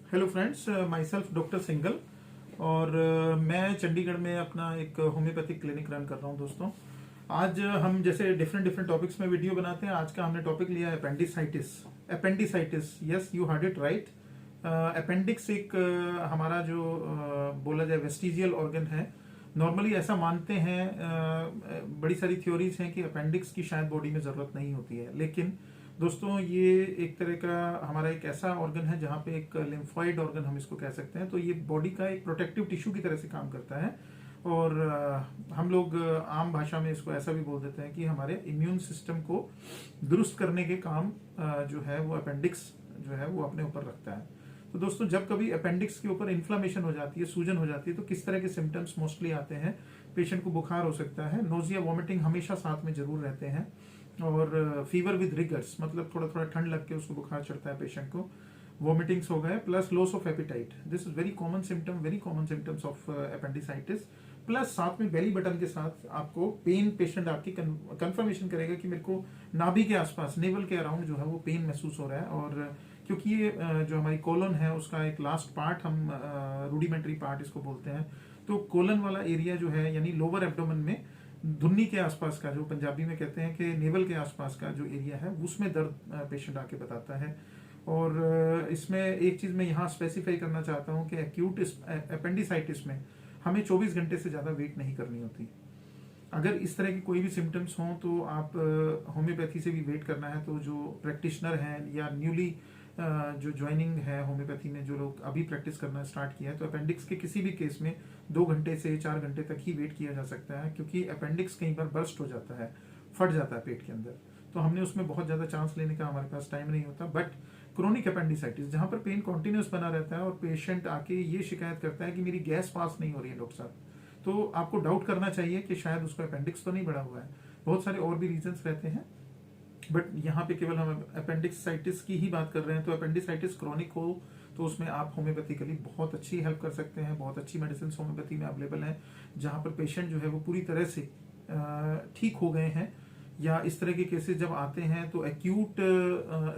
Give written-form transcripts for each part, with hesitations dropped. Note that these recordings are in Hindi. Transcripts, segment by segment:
Hello friends, my self doctor single और मैं चंडीगढ़ में अपना एक होम्योपैथिक क्लिनिक रन कर रहा हूँ। दोस्तों, आज हम जैसे डिफरेंट डिफरेंट टॉपिक्स में वीडियो बनाते हैं। आज का हमने टॉपिक लिया है appendicitis. Appendicitis, yes you heard it right. Appendix एक हमारा जो बोला जाए वेस्टिजियल ऑर्गन है। नॉर्मली ऐसा मानते हैं, बड़ी सारी थ्योरीज हैं कि अपेंडिक्स की शायद बॉडी में जरूरत नहीं होती है, लेकिन दोस्तों ये एक तरह का हमारा एक ऐसा ऑर्गन है जहाँ पे एक लिम्फॉइड ऑर्गन हम इसको कह सकते हैं। तो ये बॉडी का एक प्रोटेक्टिव टिश्यू की तरह से काम करता है और हम लोग आम भाषा में इसको ऐसा भी बोल देते हैं कि हमारे इम्यून सिस्टम को दुरुस्त करने के काम जो है वो अपेंडिक्स जो है वो अपने ऊपर रखता है। तो दोस्तों, जब कभी अपेंडिक्स के ऊपर इन्फ्लामेशन हो जाती है, सूजन हो जाती है, तो किस तरह के सिम्टम्स मोस्टली आते हैं। पेशेंट को बुखार हो सकता है, नोजिया वॉमिटिंग हमेशा साथ में जरूर रहते हैं, और फीवर विद रिगर्स, मतलब थोड़ा थोड़ा ठंड लग के उसको बुखार चढ़ता है पेशेंट को, वॉमिटिंग्स हो गए, plus loss of appetite. This is very common symptom, very common symptoms of appendicitis. Plus साथ में बेली बटन के साथ आपको पेन, पेशेंट आपकी कंफर्मेशन करेगा कि मेरे को नाभि के आसपास, नेवल के अराउंड जो है वो पेन महसूस हो रहा है। और क्योंकि ये जो हमारी कोलन है उसका एक लास्ट पार्ट, हम रूडिमेंट्री पार्ट इसको बोलते हैं, तो कोलन वाला एरिया जो है यानी लोअर एब्डोमेन में धुन्नी के आसपास का, जो पंजाबी में कहते हैं कि नेवल के आसपास का जो एरिया है, उसमें दर्द पेशेंट आके बताता है। और इसमें एक चीज मैं यहाँ स्पेसिफाई करना चाहता हूँ कि एक्यूट अपेंडिसाइटिस में हमें 24 घंटे से ज्यादा वेट नहीं करनी होती। अगर इस तरह की कोई भी सिम्टम्स हों तो आप होम्योपैथी से भी वेट करना है। तो जो प्रैक्टिशनर हैं या न्यूली जो ज्वाइनिंग है होम्योपैथी में, जो लोग अभी प्रैक्टिस करना स्टार्ट किया है, तो अपेंडिक्स के किसी भी केस में 2 घंटे से 4 घंटे तक ही वेट किया जा सकता है, क्योंकि अपेंडिक्स कई बार बर्स्ट हो जाता है, फट जाता है पेट के अंदर। तो हमने उसमें बहुत ज्यादा चांस लेने का हमारे पास टाइम नहीं होता। बट क्रोनिक अपेंडिसाइटिस, जहां पर पेन कॉन्टिन्यूस बना रहता है और पेशेंट आके ये शिकायत करता है कि मेरी गैस पास नहीं हो रही है डॉक्टर साहब, तो आपको डाउट करना चाहिए कि शायद उसको अपेंडिक्स तो नहीं बढ़ा हुआ है। बहुत सारे और भी रीजंस रहते हैं, बट यहाँ पे केवल हम अपेंडिसाइटिस की ही बात कर रहे हैं। तो अपेंडिसाइटिस क्रोनिक हो तो उसमें आप होम्योपैथिकली बहुत अच्छी हेल्प कर सकते हैं। बहुत अच्छी मेडिसिन होम्योपैथी में अवेलेबल हैं, जहाँ पर पेशेंट जो है वो पूरी तरह से ठीक हो गए हैं। या इस तरह के केसेस जब आते हैं तो एक्यूट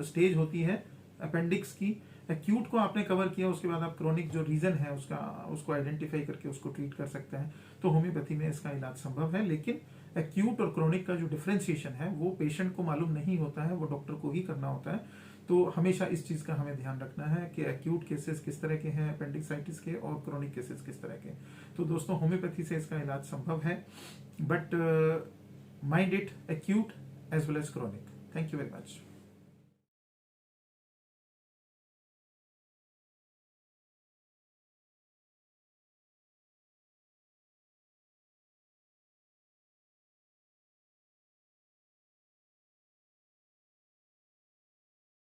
स्टेज होती है अपेंडिक्स की, एक्यूट को आपने कवर किया, उसके बाद आप क्रोनिक जो रीजन है उसको आइडेंटिफाई करके उसको ट्रीट कर सकते हैं। तो होम्योपैथी में इसका इलाज संभव है, लेकिन एक्यूट और क्रोनिक का जो डिफरेंशिएशन है वो पेशेंट को मालूम नहीं होता है, वो डॉक्टर को ही करना होता है। तो हमेशा इस चीज का हमें ध्यान रखना है कि एक्यूट केसेस किस तरह के हैं अपेंडिसाइटिस के, और क्रोनिक केसेस किस तरह के। तो दोस्तों, होम्योपैथी से इसका इलाज संभव है, but mind it, acute as well as chronic. Thank you very much.